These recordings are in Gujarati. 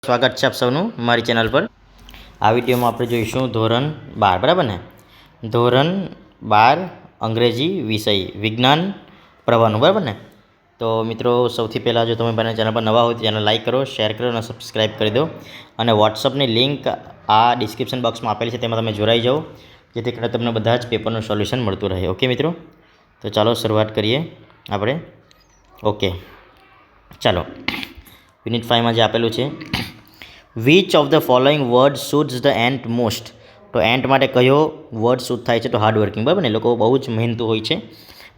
સ્વાગત છે આપ સૌનું મારી ચેનલ પર। આ વિડીયોમાં આપણે જોઈશું ધોરણ 12 બરાબર ને, ધોરણ 12 અંગ્રેજી વિષય વિજ્ઞાન પ્રવાહનું બરાબર ને। તો મિત્રો સૌથી પહેલાં જો તમે મારી ચેનલ પર નવા હોય તો ચેનલ લાઈક કરો, શેર કરો અને સબસ્ક્રાઈબ કરી દો અને વોટ્સઅપની લિંક આ ડિસ્ક્રિપ્શન બોક્સમાં આપેલી છે, તેમાં તમે જોડાઈ જાઓ જેથી કરીને તમને બધા જ પેપરનું સોલ્યુશન મળતું રહે। ઓકે મિત્રો, તો ચાલો શરૂઆત કરીએ આપણે। ઓકે ચાલો, યુનિટ 5માં જે આપેલું છે, which of the following word shoots the ant most. તો એન્ટ માટે કયો વર્ડ શૂટ થાય છે? તો હાર્ડ વર્કિંગ બરાબર ને, લોકો બહુ જ મહેનતુ હોય છે।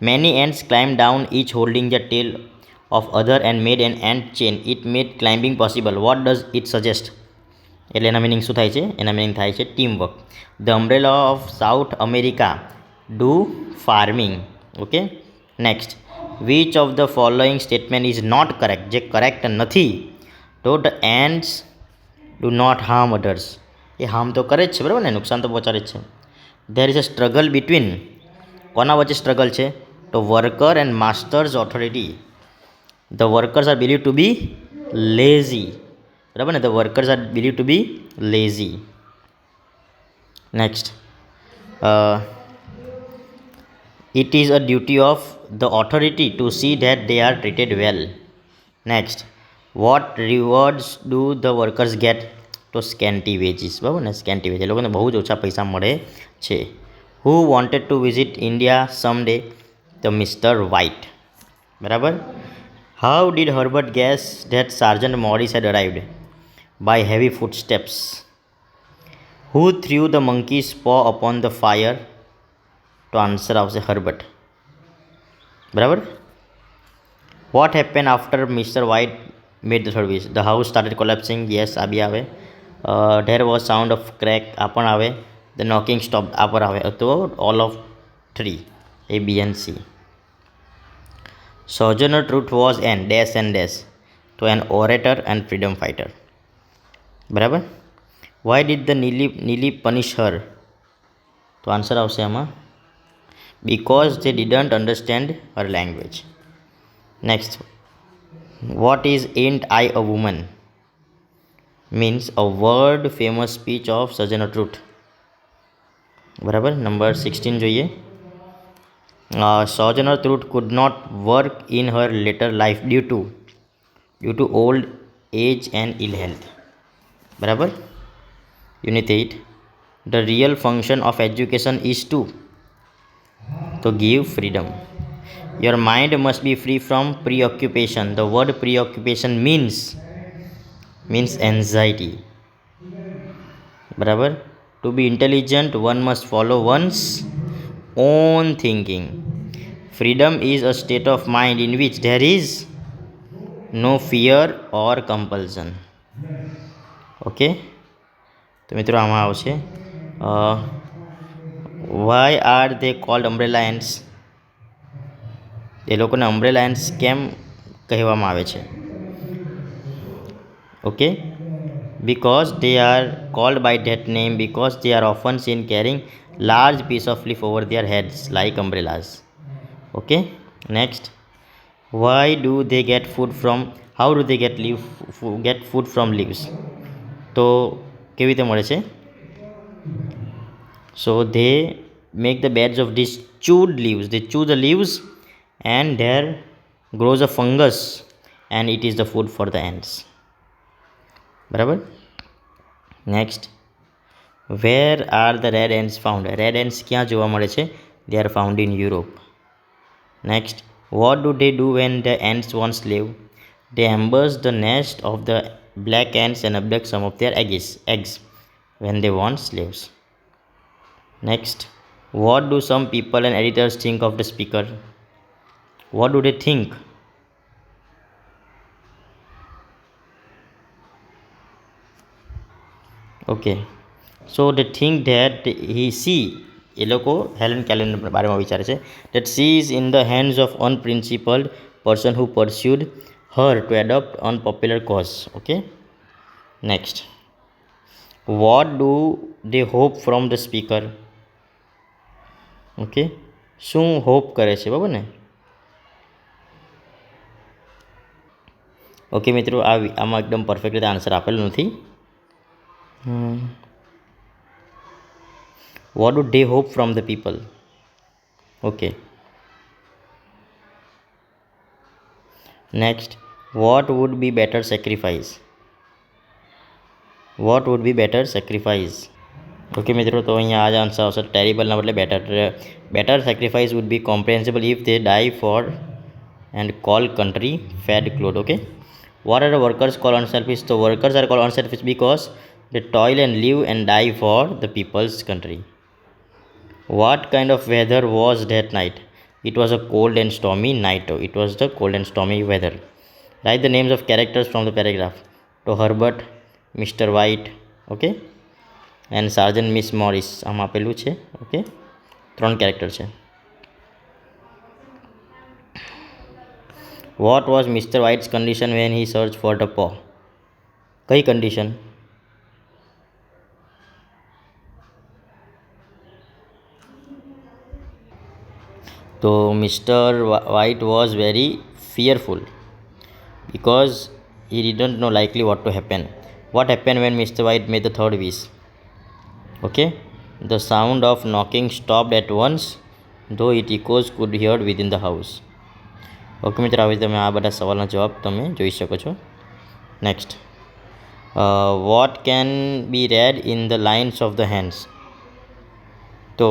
Many ants climb down each holding the tail of other and made an ant chain, it made climbing possible, what does it suggest? એટલે એના મિનિંગ શું થાય છે? એના મિનિંગ થાય છે team work. The umbrella of South America do farming. Okay next, which of the following statement is not correct? જે કરેક્ટ નથી, તો the ants do not harm others, એ હાર્મ તો કરે જ છે બરાબર ને, નુકસાન તો પહોંચાડે જ છે। There is a struggle between, કોના વચ્ચે સ્ટ્રગલ છે? તો worker and masters authority. The workers are believe to be lazy બરાબર ને, the workers are believe to be lazy. Next, it is a duty of the authority to see that they are treated well. Next, what rewards do the workers get? તો scanty wages બરાબર ને, scanty wages, એ લોકોને બહુ જ ઓછા પૈસા મળે છે। who wanted to visit India someday? તો મિસ્ટર વ્હાઇટ બરાબર। how did Herbert guess that Sergeant Morris had arrived? by heavy footsteps. who threw the monkey's paw upon the fire? તો આન્સર આવશે હર્બર્ટ બરાબર। What happen after Mr White made the third wish? The house started collapsing, yes આ બી આવે। There was sound of crack, આ પણ આવે। ધ નોકિંગ સ્ટોપ, આ પર આવે। તો all of 3, A B and C. Sojourner Truth was an dash and dash, તો an orator and freedom fighter બરાબર। Why did the Nellie punish her? તો આન્સર આવશે આમાં because they didn't understand her language. Next, what is ain't I a woman? means a word famous speech of Sojourner Truth બરાબર। નંબર 16 જોઈએ, Sojourner Truth could not work in her later life due to old age and ill health બરાબર। Unit 8, the real function of education is to, તો give freedom. your mind must be free from preoccupation. the word preoccupation means anxiety બરાબર। to be intelligent one must follow one's own thinking. freedom is a state of mind in which there is no fear or compulsion. Okay, તો મિત્રો આમાં આવશે why are they called umbrella ants? એ લોકોને umbrella ants કેમ કહેવામાં આવે છે? Okay, because they are called by that name because they are often seen carrying large piece of leaf over their heads like umbrellas. Okay, next, why do they get food from, how do they get food from leaves? તો કેવી રીતે મળે છે? so they make the beds of these chewed leaves, they chew the leaves and there grows a fungus and it is the food for the ants બરાબર। Next, where are the red ants found? red ants ક્યાં જોવા મળે છે? they are found in Europe. next, what do they do when the ants want slave? they ambush the nest of the black ants and abduct some of their eggs when they want slaves. next, what do some people and editors think of the speaker? what do they think? Okay, so they think that એ લોકો હેલન કેલર બારેમાં વિચારે છે that she is in the hands of unprincipled person who pursued her to adopt unpopular cause. okay, next, what do they hope from the speaker? Okay, શું હોપ કરે છે બરાબર ને? ઓકે મિત્રો, આમાં એકદમ પરફેક્ટ રીતે આન્સર આપેલો નથી. What do they hope from the people? Okay. Next, what would be better sacrifice? What would be better sacrifice? Okay મિત્રો, તો અહીંયા આ જ આન્સર આવશે. ટેરિબલના બદલે better. Better sacrifice would be comprehensible if they die for and call country fade cloth. Okay. What are the workers called unselfish? So workers are called unselfish because they toil and live and die for the people's country. What kind of weather was that night? It was a cold and stormy night. It was the cold and stormy weather. Write the names of characters from the paragraph. તો Herbert, Mister White, okay, and sergeant Miss Morris આમ આપેલું છે. ઓકે, 3 કેરેક્ટર છે. What was Mister White's condition when he search for the paw? કઈ કન્ડિશન? તો Mister White was very fearful because he didn't know likely what to happen. What happened when Mr. White made the third wish? Okay, the sound of knocking stopped at once, though it echoes could be heard within the house. Okay મિત્રો, આવી તમે આ બધા સવાલના જવાબ તમે જોઈ શકો છો. Next, what can be read in the lines of the hands? તો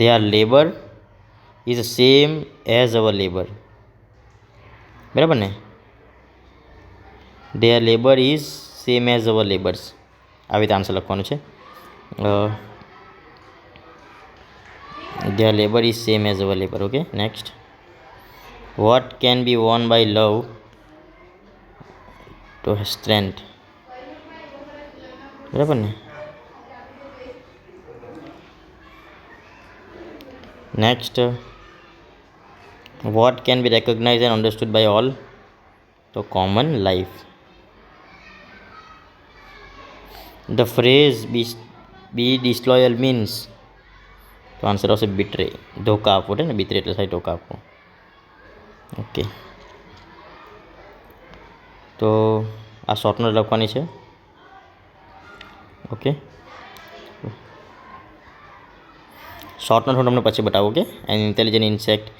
they are labour is same as our labour. બરાબર ને? their labor is same as our labors. આવી રીતે આન્સર લખવાનું છે. their labor is same as our labor. Okay. Next, what can be won by love to strength? બરાબર ને? Next, what can be recognized and understood by all? તો common life. The phrase be disloyal means? તો આન્સર આવશે betray. ધોકા આપવો છે ને, betray એટલે થાય ધોકા આપવો. ઓકે, તો આ શોર્ટ નોટ લખવાની છે. ઓકે, શોર્ટ નોટ હું તમને પછી બતાવું. Okay, and intelligent insect,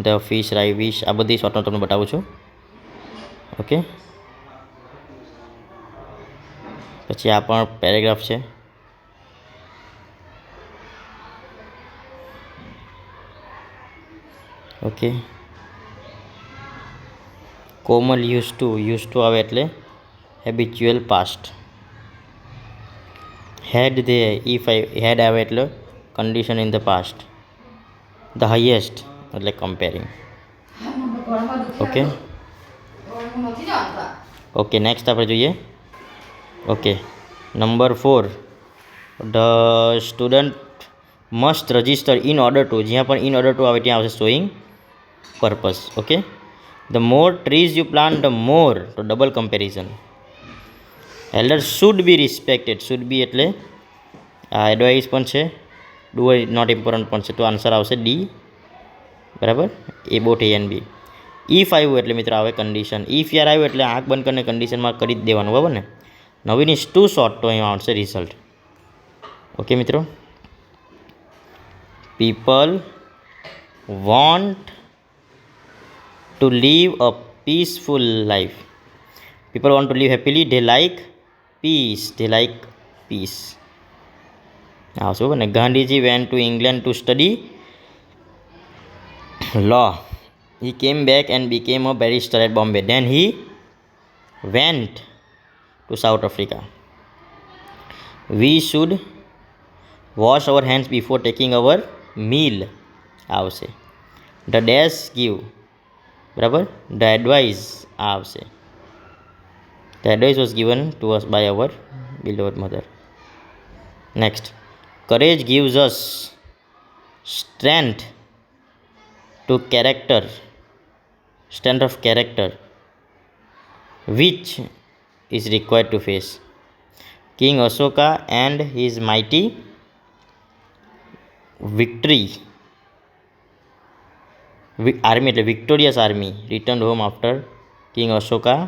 the fish ravish, આ બધી શોર્ટ નોટ તમને બતાવું છું. ઓકે, પછી આ પણ પેરેગ્રાફ છે. ઓકે, કોમલ યુઝ ટુ આવે એટલે habitual past. Had they if had આવે એટલે condition in the past. The highest એટલે કમ્પેરિંગ. ઓકે, ઓકે, નેક્સ્ટ આપણે જોઈએ. Okay, number 4, the student must register in order to. જ્યાં પણ ઇન ઓર્ડર ટુ આવે ત્યાં આવશે showing purpose. Okay, the more trees you plant the more, તો double comparison. Elder should be respected. Should be એટલે આ એડવાઇસ પણ છે, ડુ નોટ ઇમ્પોર્ટન્ટ પણ છે. તો આન્સર આવશે ડી. બરાબર? A both A and B. If આવ્યું એટલે મિત્રો આવે કન્ડિશન. ઇફ યાર આવ્યું એટલે આંખ બંધ કરીને કન્ડિશનમાં કરી જ દેવાનું. બરાબર ને? નવીન ઇઝ ટુ શોર્ટ, તો અહીંયા આવશે રિઝલ્ટ. ઓકે મિત્રો, people want to live a peaceful life. People want to live happily. They like peace. They like peace. Now, so when Gandhiji went to England to study law, he came back and became a barrister at Bombay. Then he went to South Africa. We should wash our hands before taking our meal. આવશે. The dash give. બરાબર? ધ એડવાઇસ આવશે. The advice was given to us by our beloved mother. Next, courage gives us strength to character. Strength of character which is required to face. King Ashoka and his mighty victory. Army એટલે victorious army return home after king Ashoka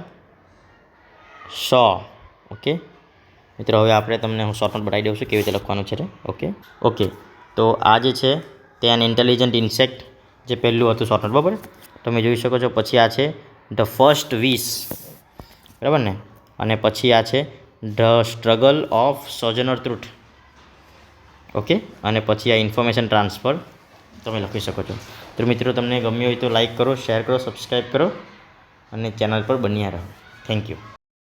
saw. Okay મિત્રો, હવે આપણે તમને હું શોર્ટ નોટ બતાવી દઉં છું કેવી રીતે લખવાનું છે. ઓકે તો આ જે છે તે એન ઇન્ટેલિજન્ટ ઇન્સેક્ટ જે પહેલું હતું શોર્ટ નોટ, બરાબર. તમે જોઈ શકો છો. પછી આ છે ધ ફર્સ્ટ વિશ, બરાબર ને. અને પછી આ છે the struggle of સોજનર truth. Okay, અને પછી આ ઇન્ફોર્મેશન ટ્રાન્સફર તમે લખી શકો છો. તો મિત્રો, તમને ગમ્યું હોય તો લાઈક કરો, શેર કરો, સબસ્ક્રાઈબ કરો અને ચેનલ પર બન્યા રહો. Thank you.